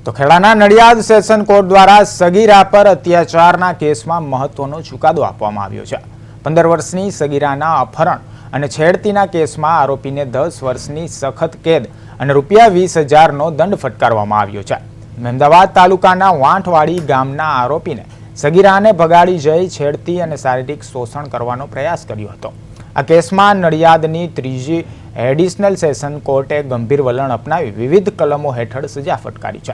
તો ખેડાના Nadiad session court દ્વારા સગીરા પર અત્યાચારના કેસમાં મહત્વનો ચુકાદો આપવામાં આવ્યો છે। 15 વર્ષની સગીરાના અપહરણ અને છેડતીના કેસમાં આરોપીને 10 વર્ષની સખત કેદ અને ₹20,000નો દંડ ફટકારવામાં આવ્યો છે। મહેમદાવાદ તાલુકાના વાંઠવાડી ગામના આરોપીને સગીરાને ભગાડી જઈ છેડતી અને શારીરિક શોષણ કરવાનો પ્રયાસ કર્યો હતો। આ કેસમાં નડિયાદની ત્રીજી એડિશનલ સેશન કોર્ટે ગંભીર વલણ અપનાવી વિવિધ કલમો હેઠળ સજા ફટકારી છે।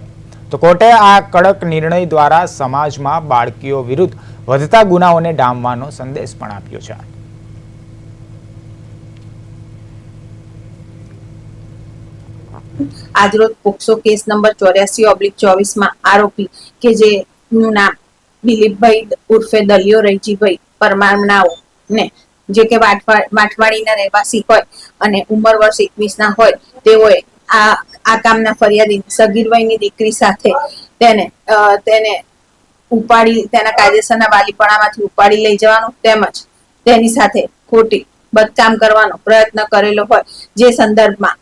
તો કોર્ટે આ કડક નિર્ણય દ્વારા સમાજમાં બાળકીઓ વિરુદ્ધ વધતા ગુનાઓને ડામવાનો સંદેશ પણ આપ્યો છે। આજરોજ પોક્સો કેસ નંબર 84/24 માં આરોપી કે જેનું નામ દિલીપભાઈ ઉર્ફે દલિયો રૈજીભાઈ પરમારનાઓ ને જે કે વાટવાડીના રહેવાસી હોય અને ઉંમર વર્ષ 21 ના હોય તેઓએ આ કામના ફરિયાદી સગીર વયની દીકરી સાથે તેને ઉપાડી તેના કાયદેસરના વાલીપણામાંથી ઉપાડી લઈ જવાનો તેમજ તેની સાથે ખોટી બદકામ કરવાનો પ્રયત્ન કરેલો હોય જે સંદર્ભમાં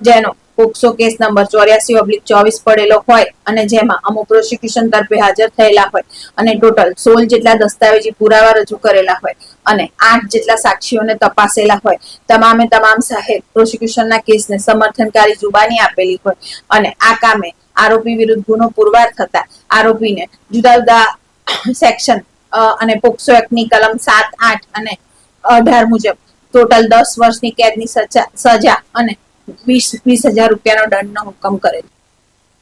જેનો પોક્સો કેસ નંબર 84/24 પડેલો હોય અને જેમાં અમુક પ્રોસિક્યુશન તરફે હાજર થયેલા હોય અને ટોટલ 16 જેટલા દસ્તાવેજી પુરાવા રજૂ કરેલા હોય અને 8 જેટલા સાક્ષીઓને તપાસેલા હોય, તમામ સાહેબ પ્રોસિક્યુશનના કેસને સમર્થનકારી જુબાની આપેલી હોય અને આ કામે આરોપી વિરુદ્ધ ગુનો પુરવાર થતા આરોપીને જુદા જુદા સેક્શન અને પોક્સો એક્ટની કલમ 7, 8 અને 18 મુજબ ટોટલ 10 વર્ષની કેદની સજા અને ₹20,000નો દંડનો હુકમ કરેલ।